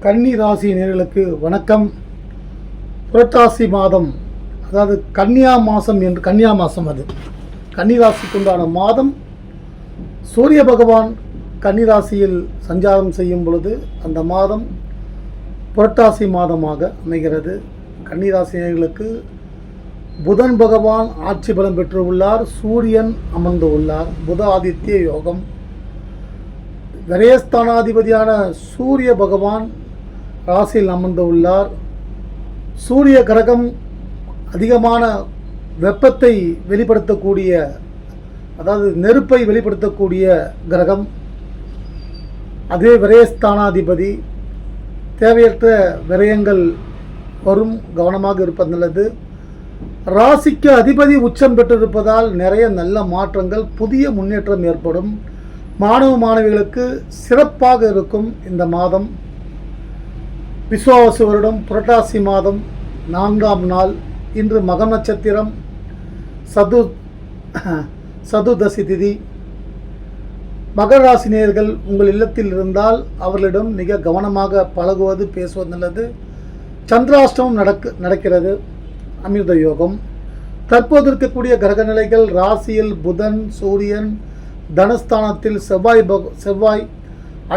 கன்னி ராசி நேயர்களுக்கு வணக்கம். புரட்டாசி மாதம், அதாவது கன்னியா மாதம் என்று கன்னியா மாதம், அது கன்னி ராசிக்கு உண்டான மாதம். சூரிய பகவான் கன்னி ராசியில் சஞ்சாரம் செய்யும் பொழுது அந்த மாதம் புரட்டாசி மாதமாக அமைகிறது. கன்னி ராசி நேயர்களுக்கு புதன் பகவான் ஆட்சி பலம் பெற்று உள்ளார். சூரியன் அமர்ந்து உள்ளார். புத ஆதித்ய யோகம். விரயஸ்தானாதிபதியான சூரிய பகவான் ராசியில் அமர்ந்து உள்ளார். சூரிய கிரகம் அதிகமான வெப்பத்தை வெளிப்படுத்தக்கூடிய, அதாவது நெருப்பை வெளிப்படுத்தக்கூடிய கிரகம். அதே விரயஸ்தானாதிபதி. தேவையற்ற விரயங்கள் வரும், கவனமாக இருப்பது நல்லது. ராசிக்கு அதிபதி உச்சம் பெற்றிருப்பதால் நிறைய நல்ல மாற்றங்கள், புதிய முன்னேற்றம் ஏற்படும். மாணவ மாணவிகளுக்கு சிறப்பாக இருக்கும் இந்த மாதம். விஸ்வாவசு வருடம் புரட்டாசி மாதம் 4ஆம் நாள். இன்று மகம் நட்சத்திரம், சதுர்தசி திதி. மகர ராசி நேயர்கள் உங்கள் இல்லத்தில் இருந்தால் அவர்களிடம் மிக கவனமாக பழகுவது, பேசுவது நல்லது. சந்திராஷ்டமம் நடக்கிறது. அமிர்த யோகம். தற்போது இருக்கக்கூடிய கிரக நிலைகள்: ராசியில் புதன், சூரியன், தனஸ்தானத்தில் செவ்வாய்,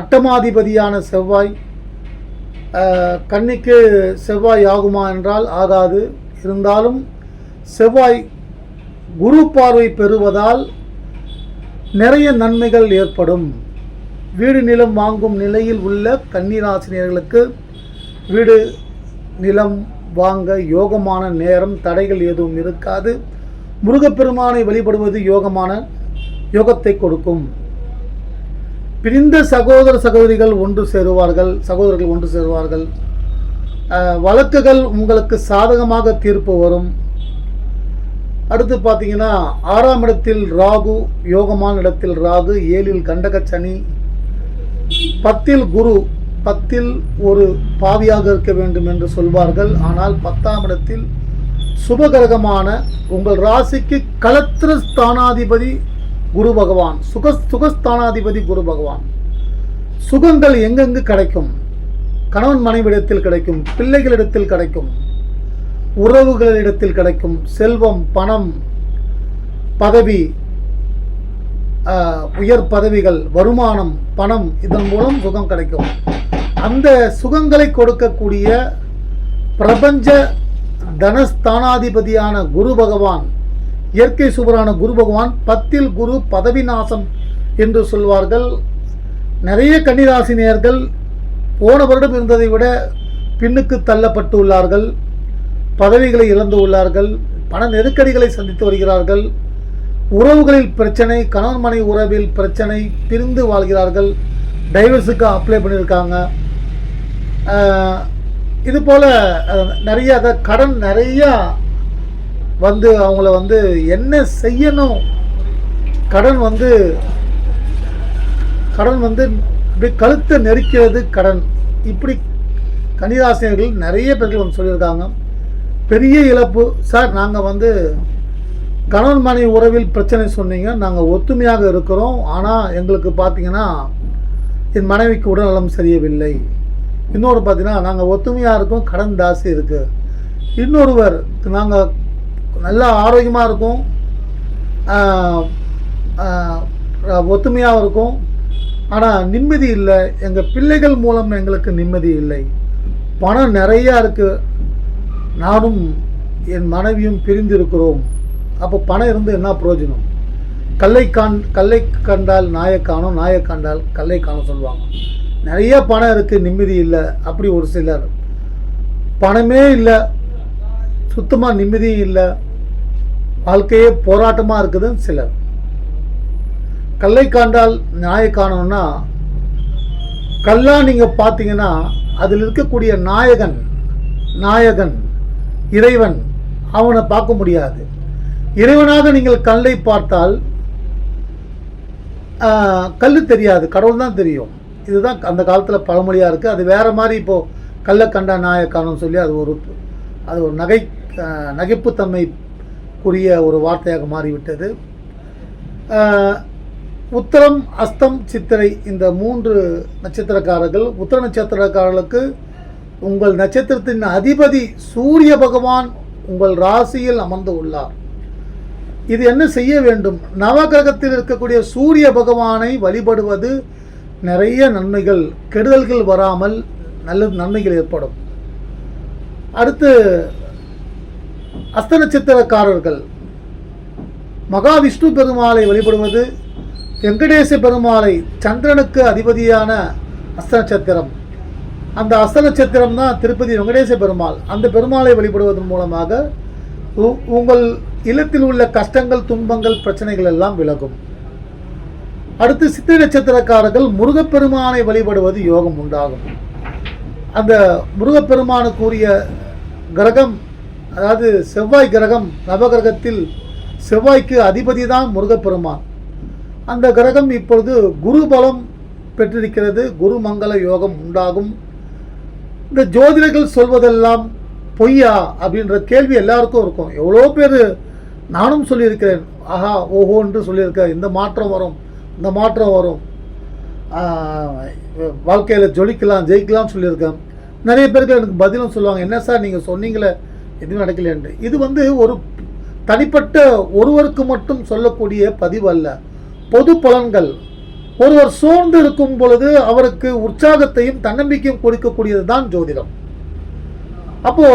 அட்டமாதிபதியான செவ்வாய். கன்னிக்கு செவ்வாய் ஆகுமா என்றால் ஆகாது. இருந்தாலும் செவ்வாய் குரு பார்வை பெறுவதால் நிறைய நன்மைகள் ஏற்படும். வீடு நிலம் வாங்கும் நிலையில் உள்ள கன்னிராசினியர்களுக்கு வீடு நிலம் வாங்க யோகமான நேரம். தடைகள் எதுவும் இருக்காது. முருகப்பெருமானை வழிபடுவது யோகத்தை கொடுக்கும். பிரிந்த சகோதரர்கள் ஒன்று சேருவார்கள். வழக்குகள் உங்களுக்கு சாதகமாக தீர்ப்பு வரும். அடுத்து பார்த்தீங்கன்னா 6ஆம் இடத்தில் ராகு, யோகமான இடத்தில் ராகு, 7இல் கண்டக சனி, 10இல் குரு. 10இல் ஒரு பாவியாக இருக்க வேண்டும் என்று சொல்வார்கள். ஆனால் 10ஆம் இடத்தில் சுபகிரகமான உங்கள் ராசிக்கு களத்திர ஸ்தானாதிபதி குரு பகவான், சுகஸ்தானாதிபதி குரு பகவான். சுகங்கள் எங்கெங்கு கிடைக்கும்? கணவன் மனைவிடத்தில் கிடைக்கும், பிள்ளைகளிடத்தில் கிடைக்கும், உறவுகளிடத்தில் கிடைக்கும். செல்வம், பணம், பதவி, உயர் பதவிகள், வருமானம், பணம், இதன் மூலம் சுகம் கிடைக்கும். அந்த சுகங்களை கொடுக்கக்கூடிய பிரபஞ்ச தனஸ்தானாதிபதியான குரு பகவான், இயற்கை சுபரான குரு பகவான் 10இல் குரு, பதவி நாசம் என்று சொல்வார்கள். நிறைய கன்னிராசினியர்கள் போன வருடம் இருந்ததை விட பின்னுக்கு தள்ளப்பட்டு உள்ளார்கள். பதவிகளை இழந்து உள்ளார்கள். பண நெருக்கடிகளை சந்தித்து வருகிறார்கள். உறவுகளில் பிரச்சனை, கணவன் மனைவி உறவில் பிரச்சனை, பிரிந்து வாழ்கிறார்கள். டைவர்ஸுக்கு அப்ளை பண்ணியிருக்காங்க. இது போல் நிறைய கடன் நிறையா வந்து அவங்கள என்ன செய்யணும், கடன் அப்படியே கழுத்தை நெரிக்கிறது கடன். இப்படி கன்னிராசினியர்கள் நிறைய பேர்கள் சொல்லியிருக்காங்க. பெரிய இழப்பு சார், நாங்கள் கணவன் மனைவி உறவில் பிரச்சனை சொன்னீங்க, நாங்கள் ஒத்துமையாக இருக்கிறோம், ஆனால் எங்களுக்கு பார்த்தீங்கன்னா என் மனைவிக்கு உடல்நலம் சரியவில்லை. இன்னொரு பார்த்தீங்கன்னா நாங்கள் ஒத்துமையாக இருக்கோம், கடன் தாசி இருக்குது. இன்னொருவர் நாங்கள் நல்லா ஆரோக்கியமாக இருக்கும், ஒத்துமையாக இருக்கும், ஆனால் நிம்மதி இல்லை. எங்கள் பிள்ளைகள் மூலம் எங்களுக்கு நிம்மதி இல்லை. பணம் நிறையா இருக்குது, நானும் என் மனைவியும் பிரிந்து இருக்கிறோம். அப்போ பணம் இருந்து என்ன பிரயோஜனம்? கல்லை கண்டால் நாயை காணும், நாயை கண்டால் கல்லை காணும் சொல்லுவாங்க. நிறைய பணம் இருக்குது, நிம்மதி இல்லை. அப்படி ஒரு சிலர். பணமே இல்லை, சுத்தமாக நிம்மதியும் இல்லை, வாழ்க்கையே போராட்டமாக இருக்குதுன்னு சிலர். கல்லை காண்டால் நாயை காணணும்னா, கல்லா நீங்கள் பார்த்தீங்கன்னா அதில் இருக்கக்கூடிய நாயகன் இறைவன், அவனை பார்க்க முடியாது. இறைவனாக நீங்கள் கல்லை பார்த்தால் கல் தெரியாது, கடவுள் தான் தெரியும். இதுதான் அந்த காலத்தில் பழமொழியாக இருக்குது. அது வேறு மாதிரி இப்போது கல்லை கண்டா நாயை காணும்னு சொல்லி அது ஒரு நகைப்புத்தன்மைக்குரிய ஒரு வார்த்தையாக மாறிவிட்டது. உத்தரம், அஸ்தம், சித்திரை இந்த 3 நட்சத்திரக்காரர்கள். உத்தர நட்சத்திரக்காரர்களுக்கு உங்கள் நட்சத்திரத்தின் அதிபதி சூரிய பகவான் உங்கள் ராசியில் அமர்ந்து உள்ளார். இது என்ன செய்ய வேண்டும்? நவகிரகத்தில் இருக்கக்கூடிய சூரிய பகவானை வழிபடுவது நிறைய நன்மைகள், கெடுதல்கள் வராமல் நல்ல நன்மைகள் ஏற்படும். அடுத்து அஸ்த நட்சத்திரக்காரர்கள் மகாவிஷ்ணு பெருமாளை வழிபடுவது, வெங்கடேச பெருமாளை சந்திரனுக்கு அதிபதியான அஸ்த நட்சத்திரம், அந்த அஸ்த நட்சத்திரம் தான் திருப்பதி வெங்கடேச பெருமாள். அந்த பெருமாளை வழிபடுவதன் மூலமாக உங்கள் இல்லத்தில் உள்ள கஷ்டங்கள், துன்பங்கள், பிரச்சனைகள் எல்லாம் விலகும். அடுத்து சித்திரை நட்சத்திரக்காரர்கள் முருகப்பெருமானை வழிபடுவது யோகம் உண்டாகும். அந்த முருகப்பெருமானுக்குரிய கிரகம், அதாவது செவ்வாய் கிரகம், நவகிரகத்தில் செவ்வாய்க்கு அதிபதி தான் முருகப்பெருமான். அந்த கிரகம் இப்பொழுது குரு பலம் பெற்றிருக்கிறது. குரு மங்கள யோகம் உண்டாகும். இந்த ஜோதிடர்கள் சொல்வதெல்லாம் பொய்யா அப்படின்ற கேள்வி எல்லாருக்கும் இருக்கும். எவ்வளோ பேர், நானும் சொல்லியிருக்கிறேன், ஆஹா ஓஹோ என்று சொல்லியிருக்கேன், இந்த மாற்றம் வரும், இந்த மாற்றம் வரும், வாழ்க்கையில் ஜொலிக்கலாம், ஜெயிக்கலாம்னு சொல்லியிருக்கேன். நிறைய பேருக்கு எனக்கு பதிலும் சொல்லுவாங்க, என்ன சார் நீங்கள் சொன்னீங்களே எதுவும் நடக்கலைன்னு. இது ஒரு தனிப்பட்ட ஒருவருக்கு மட்டும் சொல்லக்கூடிய பதிவு அல்ல, பொது பலன்கள். ஒருவர் சோர்ந்து இருக்கும் பொழுது அவருக்கு உற்சாகத்தையும் தன்னம்பிக்கையும் கொடுக்கக்கூடியது தான் ஜோதிடம். அப்போ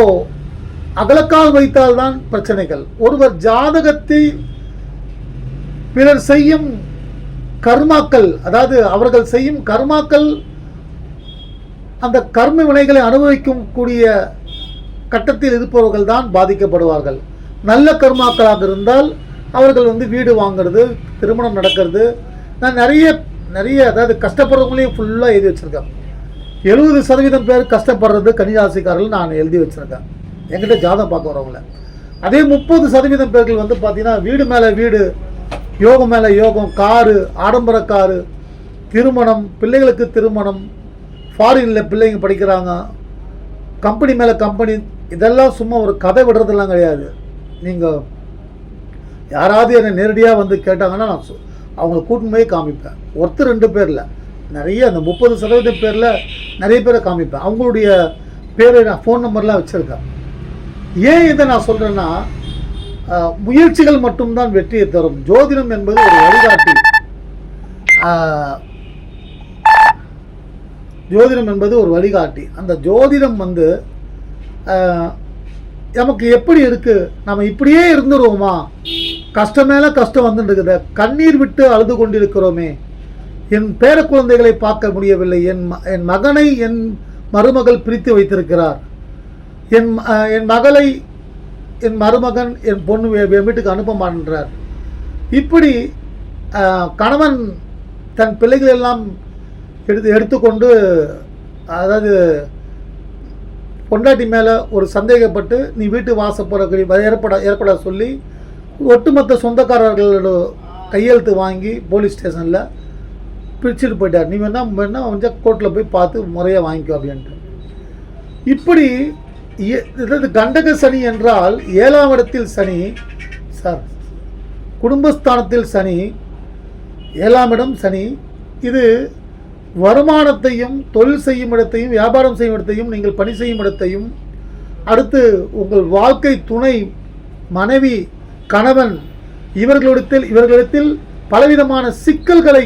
அகலக்கால் வைத்தால்தான் பிரச்சனைகள். ஒருவர் ஜாதகத்தை பிறர் செய்யும் கர்மாக்கள், அதாவது அவர்கள் செய்யும் கர்மாக்கள், அந்த கர்ம வினைகளை அனுபவிக்கும் கூடிய கட்டத்தில் இருப்பவர்கள் தான் பாதிக்கப்படுவார்கள். நல்ல கர்மாக்களாக இருந்தால் அவர்கள் வீடு வாங்கிறது, திருமணம் நடக்கிறது. நான் நிறைய அதாவது கஷ்டப்படுறவங்களையும் ஃபுல்லாக எழுதி வச்சுருக்கேன். 70% பேர் கஷ்டப்படுறது கன்னிராசிக்காரர்கள் நான் எழுதி வச்சுருக்கேன் என்கிட்ட ஜாதகம் பார்க்க வரவங்கள. அதே 30% பேர்கள் பார்த்தீங்கன்னா வீடு மேலே வீடு, யோகம் மேலே யோகம், காரு, ஆடம்பர காரு, திருமணம், பிள்ளைகளுக்கு திருமணம், ஃபாரினில் பிள்ளைங்க படிக்கிறாங்க, கம்பெனி மேலே கம்பெனி. இதெல்லாம் சும்மா ஒரு கதை விடுறதெல்லாம் கிடையாது. நீங்கள் யாராவது என்னை நேரடியாக கேட்டாங்கன்னா நான் அவங்கள கூட்டின்னு போய் காமிப்பேன். ஒருத்தர் 2 பேரில் நிறைய, அந்த 30% பேரில் நிறைய பேரை காமிப்பேன். அவங்களுடைய பேரை நான் ஃபோன் நம்பர்லாம் வச்சுருக்கேன். ஏன் இதை நான் சொல்கிறேன்னா, முயற்சிகள் மட்டும்தான் வெற்றியை தரும். ஜோதிடம் என்பது ஒரு வழிகாட்டி. ஜோதிடம் என்பது ஒரு வழிகாட்டி. அந்த ஜோதிடம் நமக்கு எப்படி இருக்குது, நம்ம இப்படியே இருந்துருவோமா, கஷ்டம் மேலே கஷ்டம் வந்துட்டு கண்ணீர் விட்டு அழுது கொண்டிருக்கிறோமே, என் பேர குழந்தைகளை பார்க்க முடியவில்லை, என் மகனை என் மருமகள் பிரித்து வைத்திருக்கிறார், என் மகளை என் மருமகன் என் பொண்ணு என் வீட்டுக்கு அனுப்ப மாட்டேன்றார். இப்படி கணவன் தன் பிள்ளைகள் எல்லாம் எடுத்துக்கொண்டு, அதாவது பொண்டாட்டி மேலே ஒரு சந்தேகப்பட்டு நீ வீட்டு வாசப்பட ஏற்பட சொல்லி ஒட்டுமொத்த சொந்தக்காரர்களோட கையெழுத்து வாங்கி போலீஸ் ஸ்டேஷனில் பிரிச்சுட்டு போயிட்டார். நீ வேணா கொஞ்சம் கோர்ட்டில் போய் பார்த்து முறையாக வாங்கிக்கோ அப்படின்ட்டு. இப்படி கண்டக சனி என்றால் 7ஆம் இடத்தில் சனி, குடும்பஸ்தானத்தில் சனி, 7ஆம் இடம் சனி. இது வருமானத்தையும், தொழில் செய்யும் இடத்தையும், வியாபாரம் செய்யும் இடத்தையும், நீங்கள் பணி செய்யும் இடத்தையும், அடுத்து உங்கள் வாழ்க்கை துணை, மனைவி, கணவன், இவர்களிடத்தில் பலவிதமான சிக்கல்களை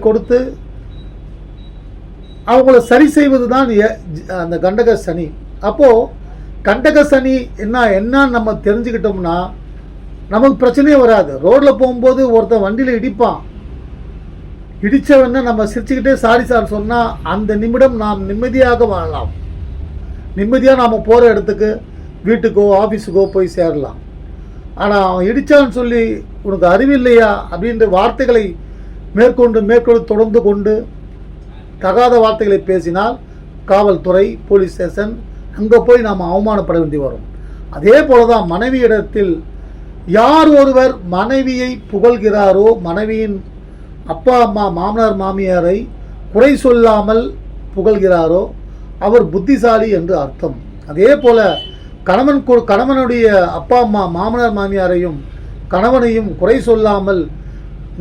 கொடுத்து அவங்கள சரி செய்வது தான் அந்த கண்டக சனி. அப்போது கண்டக சனி என்ன நம்ம தெரிஞ்சுக்கிட்டோம்னா நமக்கு பிரச்சனையே வராது. ரோட்டில் போகும்போது ஒருத்தன் வண்டியில் இடிப்பான், இடித்தவன நம்ம சிரிச்சுக்கிட்டே சாரி சார் சொன்னால் அந்த நிமிடம் நாம் நிம்மதியாக வாழலாம். நிம்மதியாக நாம் போகிற இடத்துக்கு, வீட்டுக்கோ ஆஃபீஸுக்கோ போய் சேரலாம். ஆனால் அவன் இடித்தான்னு சொல்லி உனக்கு அறிவில்லையா அப்படின்ற வார்த்தைகளை மேற்கொண்டு தொடர்ந்து கொண்டு தகாத வார்த்தைகளை பேசினால் காவல்துறை, போலீஸ் ஸ்டேஷன், அங்கே போய் நாம் அவமானப்பட வேண்டி வரும். அதே போல தான் மனைவி இடத்தில் யார் ஒருவர் மனைவியை புகழ்கிறாரோ, மனைவியின் அப்பா அம்மா, மாமனார் மாமியாரை குறை சொல்லாமல் புகழ்கிறாரோ அவர் புத்திசாலி என்று அர்த்தம். அதே போல் கணவனுடைய அப்பா அம்மா, மாமனார் மாமியாரையும் கணவனையும் குறை சொல்லாமல்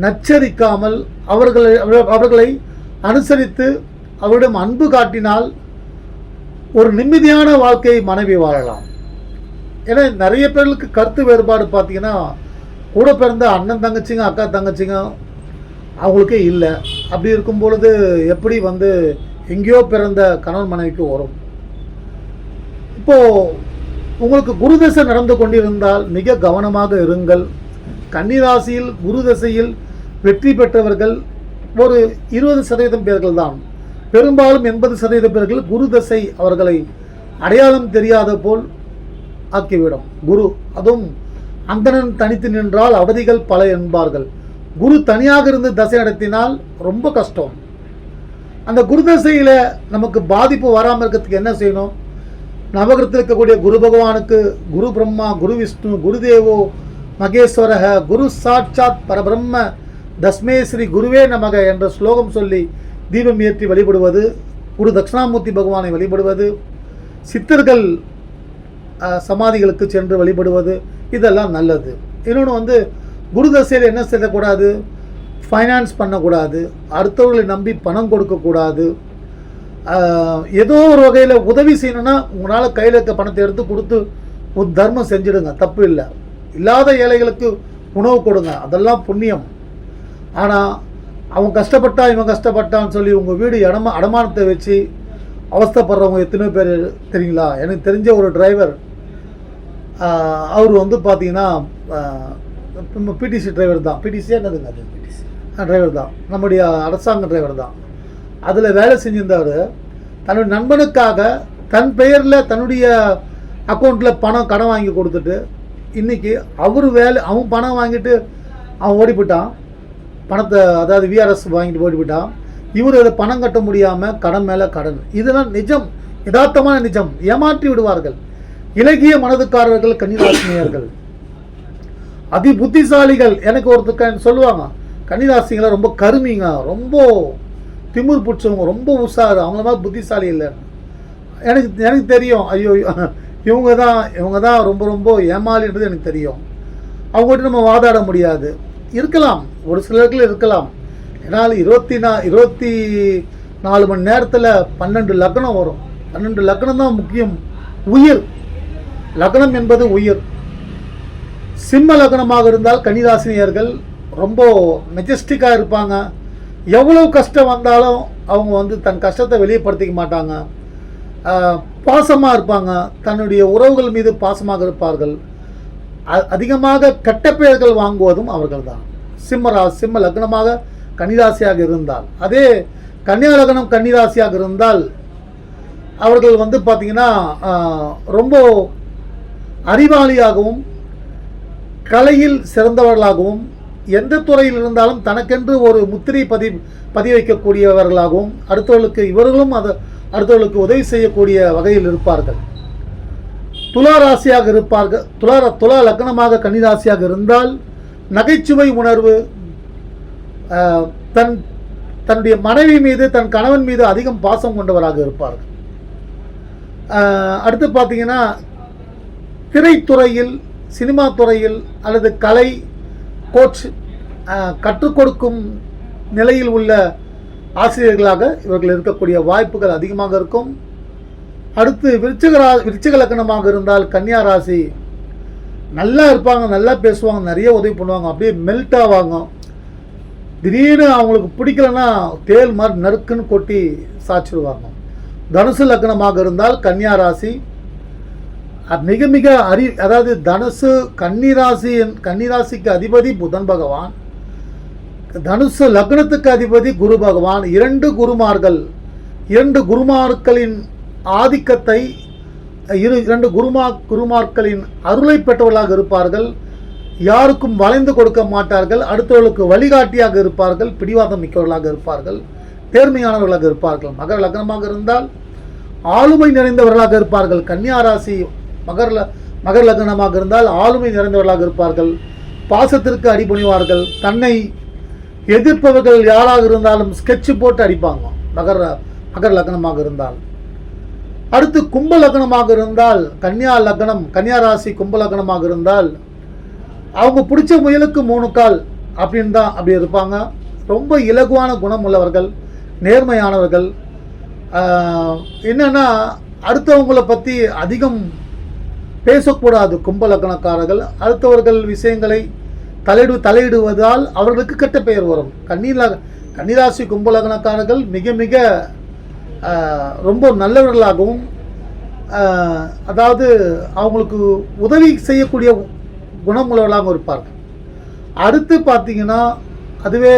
நச்சரிக்காமல் அவர்களை அனுசரித்து அவரிடம் அன்பு காட்டினால் ஒரு நிம்மதியான வாழ்க்கையை மனைவி வாழலாம். ஏன்னா நிறைய பேர்களுக்கு கருத்து வேறுபாடு பார்த்தீங்கன்னா, கூட பிறந்த அண்ணன் தங்கச்சிங்க அக்கா தங்கச்சிங்க அவங்களுக்கே இல்லை. அப்படி இருக்கும் பொழுது எப்படி எங்கேயோ பிறந்த கணவன் மனைவிக்கு வரும்? இப்போது உங்களுக்கு குரு தசை நடந்து கொண்டிருந்தால் மிக கவனமாக இருங்கள். கன்னிராசியில் குரு தசையில் வெற்றி பெற்றவர்கள் ஒரு 20% பேர்கள் தான். பெரும்பாலும் 80% பேர்கள் குரு தசை அவர்களை அடையாளம் தெரியாத போல் ஆக்கிவிடும். குரு அதுவும் அந்தணன் தனித்து நின்றால் அவதிகள் பல என்பார்கள். குரு தனியாக இருந்து தசை நடத்தினால் ரொம்ப கஷ்டம். அந்த குரு தசையில் நமக்கு பாதிப்பு வராமல் இருக்கிறதுக்கு என்ன செய்யணும்? நவகிரகத்தில் இருக்கக்கூடிய குரு பகவானுக்கு குரு பிரம்மா, குரு விஷ்ணு, குரு தேவோ மகேஸ்வரக, குரு சாட்சாத் பரபிரம்ம தஸ்மே ஸ்ரீ குருவே நமக என்ற ஸ்லோகம் சொல்லி தீபம் ஏற்றி வழிபடுவது, குரு தட்சிணாமூர்த்தி பகவானை வழிபடுவது, சித்தர்கள் சமாதிகளுக்கு சென்று வழிபடுவது, இதெல்லாம் நல்லது. இன்னொன்று குரு தசையில் என்ன செய்யக்கூடாது? ஃபைனான்ஸ் பண்ணக்கூடாது, அடுத்தவர்களை நம்பி பணம் கொடுக்கக்கூடாது. ஏதோ ஒரு வகையில் உதவி செய்யணும்னா உங்களால் கையில் இருக்க பணத்தை எடுத்து கொடுத்து ஒரு தர்மம் செஞ்சிடுங்க, தப்பு இல்லை. இல்லாத ஏழைகளுக்கு உணவு கொடுங்க, அதெல்லாம் புண்ணியம். ஆனால் அவன் கஷ்டப்பட்டா இவன் கஷ்டப்பட்டான்னு சொல்லி உங்கள் வீடு அடமானத்தை வச்சு அவஸ்தைப்படுறவங்க எத்தனையோ பேர் தெரியுங்களா? எனக்கு தெரிஞ்ச ஒரு டிரைவர், அவர் பார்த்தீங்கன்னா பிடிசி டிரைவர் தான். பிடிசியாக என்னதுங்க அது? டிரைவர் தான், நம்முடைய அரசாங்க டிரைவர் தான். அதில் வேலை செஞ்சிருந்தவர் தன்னுடைய நண்பனுக்காக தன் பெயரில் தன்னுடைய அக்கௌண்ட்டில் கடன் வாங்கி கொடுத்துட்டு இன்றைக்கி அவன் பணம் வாங்கிட்டு அவன் ஓடிவிட்டான். பணத்தை அதாவது விஆர்எஸ் வாங்கிட்டு ஓடிவிட்டான். இவர் அதை பணம் கட்ட முடியாமல் கடன் மேலே கடன். இதெல்லாம் நிஜம், யதார்த்தமான நிஜம். ஏமாற்றி விடுவார்கள். இலகிய மனதுக்காரர்கள் கன்னிராசினியர்கள், அதி புத்திசாலிகள். எனக்கு ஒருத்தர் சொல்லுவாங்க, கன்னிராசிங்களை ரொம்ப கருமிங்க, ரொம்ப திமிர் பிடிச்சவங்க, ரொம்ப உஷாரு, அவங்கள மாதிரி புத்திசாலி இல்லைன்னு. எனக்கு தெரியும். ஐயோ இவங்க தான் ரொம்ப ரொம்ப ஏமாளின்றது எனக்கு தெரியும். அவங்ககிட்ட நம்ம வாதாட முடியாது. இருக்கலாம், ஒரு சிலர்கள் இருக்கலாம். ஏன்னால் 24 மணி நேரத்தில் 12 லக்னம் வரும். 12 லக்னம் தான் முக்கியம். உயிர் லக்னம் என்பது உயிர். சிம்ம லக்னமாக இருந்தால் கன்னிராசினியர்கள் ரொம்ப மெஜஸ்டிக்காக இருப்பாங்க. எவ்வளவு கஷ்டம் வந்தாலும் அவங்க தன் கஷ்டத்தை வெளிப்படுத்திக்க மாட்டாங்க. பாசமாக இருப்பாங்க. தன்னுடைய உறவுகள் மீது பாசமாக இருப்பார்கள். அதிகமாக கெட்ட பெயர்கள் வாங்குவதும் அவர்கள் தான். சிம்ம லக்னமாக கன்னிராசியாக இருந்தால். அதே கன்னியா லக்னம் கன்னிராசியாக இருந்தால் அவர்கள் பார்த்திங்கன்னா ரொம்ப அறிவாளியாகவும் கலையில் சிறந்தவர்களாகவும் எந்த துறையில் இருந்தாலும் தனக்கென்று ஒரு முத்திரை பதிவு வைக்கக்கூடியவர்களாகவும் இவர்களும் அடுத்தவர்களுக்கு உதவி செய்யக்கூடிய வகையில் இருப்பார்கள். துலா ராசியாக இருப்பார்கள். துலா லக்னமாக கன்னிராசியாக இருந்தால் நகைச்சுவை உணர்வு, தன்னுடைய மனைவி மீது தன் கணவன் மீது அதிகம் பாசம் கொண்டவராக இருப்பார்கள். அடுத்து பார்த்தீங்கன்னா திரைத்துறையில், சினிமா துறையில் அல்லது கலை கோச் கற்றுக் கொடுக்கும் நிலையில் உள்ள ஆசிரியர்களாக இவர்கள் இருக்கக்கூடிய வாய்ப்புகள் அதிகமாக இருக்கும். அடுத்து விருச்சிக லக்னமாக இருந்தால் கன்னியா ராசி நல்லா இருப்பாங்க, நல்லா பேசுவாங்க, நிறைய உதவி பண்ணுவாங்க, அப்படியே மெல்ட் ஆவாங்க. திடீர்னு அவங்களுக்கு பிடிக்கலன்னா தேல் மாதிரி நறுக்குன்னு கொட்டி சாய்ச்சிடுவாங்க. தனுசு லக்னமாக இருந்தால் கன்னியா ராசி மிக மிக அதாவது தனுசு கன்னிராசிக்கு அதிபதி புதன் பகவான், தனுசு லக்னத்துக்கு அதிபதி குரு பகவான். இரண்டு குருமார்களின் ஆதிக்கத்தை, இரண்டு குருமார்களின் அருளை பெற்றவர்களாக இருப்பார்கள். யாருக்கும் வளைந்து கொடுக்க மாட்டார்கள். அடுத்தவர்களுக்கு வழிகாட்டியாக இருப்பார்கள். பிடிவாதம் மிக்கவர்களாக இருப்பார்கள். நேர்மையானவர்களாக இருப்பார்கள். மகர லக்னமாக இருந்தால் ஆளுமை நிறைந்தவர்களாக இருப்பார்கள். கன்னியா ராசி மகர லக்னமாக இருந்தால் ஆளுமை நிறைந்தவர்களாக இருப்பார்கள். பாசத்திற்கு அடிபணிவார்கள். தன்னை எதிர்ப்பவர்கள் யாராக இருந்தாலும் ஸ்கெட்சு போட்டு அடிப்பாங்க. மகர லக்னமாக இருந்தால். அடுத்து கும்ப லக்னமாக இருந்தால் கன்னியா ராசி கும்ப லக்னமாக இருந்தால் அவங்க பிடிச்ச முயலுக்கு 3 கால் அப்படின்னு தான் அப்படி இருப்பாங்க. ரொம்ப இலகுவான குணம் உள்ளவர்கள், நேர்மையானவர்கள். என்னென்னா அடுத்தவங்களை பற்றி அதிகம் பேசக்கூடாது. கும்பலக்கணக்காரர்கள் அடுத்தவர்கள் விஷயங்களை தலையிடுவதால் அவர்களுக்கு கெட்ட பெயர் வரும். கன்னிராசி கும்பலக்கணக்காரர்கள் மிக மிக ரொம்ப நல்லவர்களாகவும், அதாவது அவங்களுக்கு உதவி செய்யக்கூடிய குணமுள்ளவர்களாகவும் இருப்பார்கள். அடுத்து பார்த்தீங்கன்னா அதுவே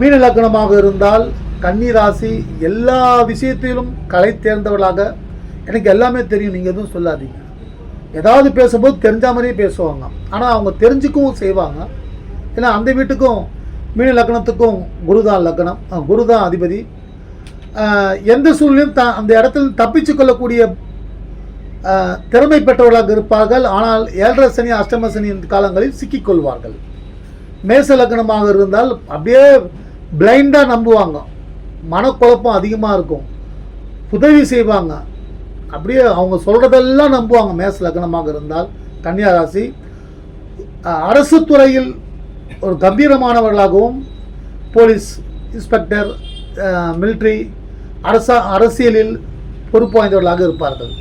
மீன லக்னமாக இருந்தால் கன்னிராசி எல்லா விஷயத்திலும் கலை தேர்ந்தவர்களாக, எனக்கு எல்லாமே தெரியும் நீங்கள் எதுவும் சொல்லாதீங்க, ஏதாவது பேசும்போது தெரிஞ்ச மாதிரியே பேசுவாங்க. ஆனால் அவங்க தெரிஞ்சுக்கவும் செய்வாங்க. ஏன்னா அந்த வீட்டுக்கும் மீன லக்னத்துக்கும் குருதான் லக்னம், குருதான் அதிபதி. எந்த சூழ்நிலையும் அந்த இடத்தில் தப்பிச்சு கொள்ளக்கூடிய திறமை பெற்றவர்களாக இருப்பார்கள். ஆனால் 7.5 சனி அஷ்டம சனி காலங்களில் சிக்கிக்கொள்வார்கள். மேச லக்னமாக இருந்தால் அப்படியே பிளைண்டாக நம்புவாங்க, மனக்குழப்பம் அதிகமாக இருக்கும், உதவி செய்வாங்க, அப்படியே அவங்க சொல்கிறதெல்லாம் நம்புவாங்க. மேச லக்னமாக இருந்தால் கன்னியா ராசி அரசு துறையில் ஒரு கம்பீரமானவர்களாகவும், போலீஸ் இன்ஸ்பெக்டர், மிலிட்ரி, அரசியலில் பொறுப்பு வாய்ந்தவர்களாக இருப்பார்கள்.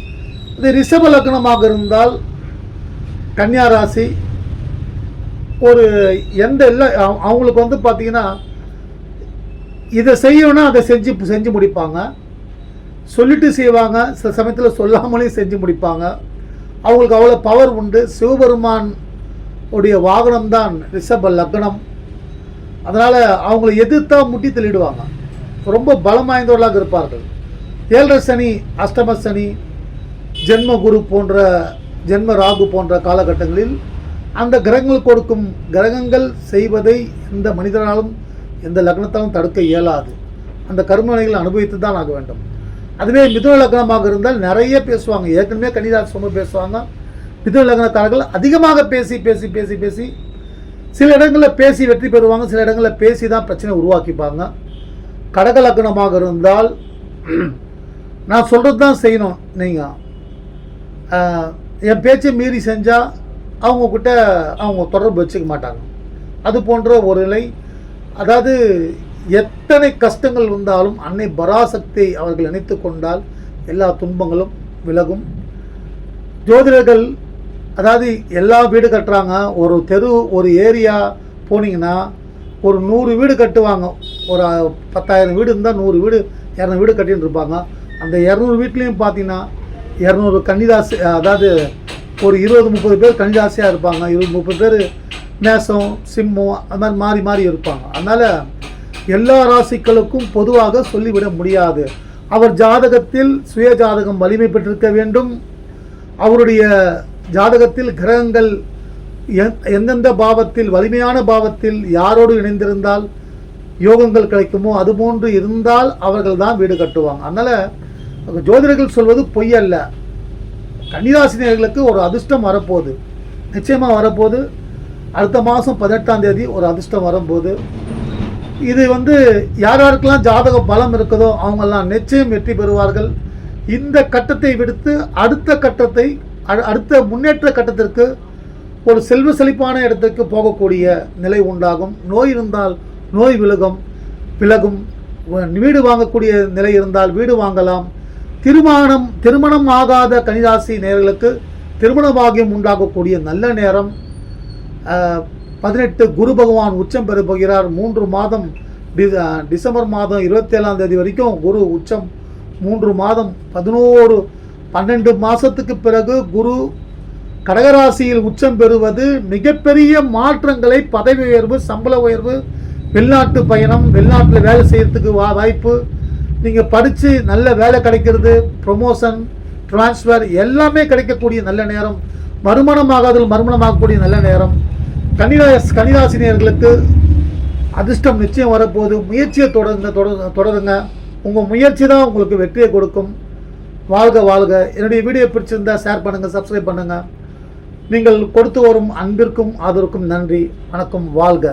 இது ரிஷப லக்னமாக இருந்தால் கன்னியா ராசி ஒரு அவங்களுக்கு வந்து பார்த்திங்கன்னா இதை செய்யணும்னா அதை செஞ்சு முடிப்பாங்க. சொல்லிட்டு செய்வாங்க, சில சமயத்தில் சொல்லாமலேயும் செஞ்சு முடிப்பாங்க. அவங்களுக்கு அவ்வளோ பவர் உண்டு. சிவபெருமான் உடைய வாகனம்தான் ரிஷப லக்னம். அதனால் அவங்களை எதிர்த்தா முட்டி தள்ளிடுவாங்க. ரொம்ப பலம் வாய்ந்தவர்களாக இருப்பார்கள். 7.5 சனி அஷ்டம சனி ஜென்ம குரு போன்ற ஜென்ம ராகு போன்ற காலகட்டங்களில் அந்த கிரகங்கள் கொடுக்கும் கிரகங்கள் செய்வதை எந்த மனிதனாலும் எந்த லக்னத்தாலும் தடுக்க இயலாது. அந்த கர்மவினைகளை அனுபவித்து தான் ஆக வேண்டும். அதுவே மிதுன லக்னமாக இருந்தால் நிறைய பேசுவாங்க. ஏற்கனவே கன்னிராசி ரொம்ப பேசுவாங்க. மிதுன லக்னக்காரர்கள் அதிகமாக பேசி பேசி பேசி பேசி சில இடங்களில் பேசி வெற்றி பெறுவாங்க, சில இடங்களில் பேசி தான் பிரச்சனை உருவாக்கிப்பாங்க. கடக லக்னமாக இருந்தால் நான் சொல்கிறது தான் செய்யணும். நீங்கள் என் பேச்சை மீறி செஞ்சால் அவங்கக்கிட்ட அவங்க தொடர்பு வச்சுக்க மாட்டாங்க. அது போன்ற ஒரு நிலை. அதாவது எத்தனை கஷ்டங்கள் வந்தாலும் அன்னை பராசக்தியை அவர்கள் நினைத்து கொண்டால் எல்லா துன்பங்களும் விலகும். ஜோதிடர்கள் அதாவது எல்லா வீடு கட்டுறாங்க. ஒரு தெரு ஒரு ஏரியா போனீங்கன்னா ஒரு 100 வீடு கட்டுவாங்க. ஒரு 10,000 வீடு இருந்தால் 100 வீடு 200 வீடு கட்டின்னு இருப்பாங்க. அந்த 200 வீட்லேயும் பார்த்தீங்கன்னா 200 கன்னிராசி, அதாவது ஒரு 20-30 பேர் கன்னிராசியாக இருப்பாங்க, 20-30 பேர் மேசம் சிம்மம் அது மாதிரி மாறி மாறி இருப்பாங்க. அதனால் எல்லா ராசிகளுக்கும் பொதுவாக சொல்லிவிட முடியாது. அவர் ஜாதகத்தில் சுய ஜாதகம் வலிமை பெற்றிருக்க வேண்டும். அவருடைய ஜாதகத்தில் கிரகங்கள் எந்தெந்த பாவத்தில் வலிமையான பாவத்தில் யாரோடு இணைந்திருந்தால் யோகங்கள் கிடைக்குமோ அதுபோன்று இருந்தால் அவர்கள் தான் வீடு கட்டுவாங்க. அதனால் ஜோதிடர்கள் சொல்வது பொய் அல்ல. கன்னிராசினியர்களுக்கு ஒரு அதிர்ஷ்டம் வரப்போகுது, நிச்சயமாக வரப்போகுது. அடுத்த மாதம் 18ஆம் தேதி ஒரு அதிர்ஷ்டம் வரும்போது இது யாராருக்கெல்லாம் ஜாதக பலம் இருக்குதோ அவங்கெல்லாம் நிச்சயம் வெற்றி பெறுவார்கள். இந்த கட்டத்தை விடுத்து அடுத்த முன்னேற்ற கட்டத்திற்கு ஒரு செல்வ செழிப்பான இடத்துக்கு போகக்கூடிய நிலை உண்டாகும். நோய் இருந்தால் நோய் விலகும். வீடு வாங்கக்கூடிய நிலை இருந்தால் வீடு வாங்கலாம். திருமணம் ஆகாத கன்னிராசி நேயர்களுக்கு திருமண பாகியம் உண்டாகக்கூடிய நல்ல நேரம். 18 குரு பகவான் உச்சம் பெற போகிறார். 3 மாதம் டிசம்பர் மாதம் 27ஆம் தேதி வரைக்கும் குரு உச்சம். 3 மாதம் 12 மாதத்துக்கு பிறகு குரு கடகராசியில் உச்சம் பெறுவது மிகப்பெரிய மாற்றங்களை, பதவி உயர்வு, சம்பள உயர்வு, வெளிநாட்டு பயணம், வெளிநாட்டில் வேலை செய்யறதுக்கு வாய்ப்பு, நீங்கள் படித்து நல்ல வேலை கிடைக்கிறது, ப்ரொமோஷன், டிரான்ஸ்ஃபர் எல்லாமே கிடைக்கக்கூடிய நல்ல நேரம். மறுமணமாகக்கூடிய நல்ல நேரம். கன்னிராசினியர்களுக்கு அதிர்ஷ்டம் நிச்சயம் வரப்போகுது. முயற்சியை தொடருங்க. உங்கள் முயற்சி தான் உங்களுக்கு வெற்றியை கொடுக்கும். வாழ்க. என்னுடைய வீடியோ பிடிச்சிருந்தால் ஷேர் பண்ணுங்கள், சப்ஸ்கிரைப் பண்ணுங்கள். நீங்கள் கொடுத்து வரும் அன்பிற்கும் ஆதரவுக்கும் நன்றி. வணக்கம். வாழ்க.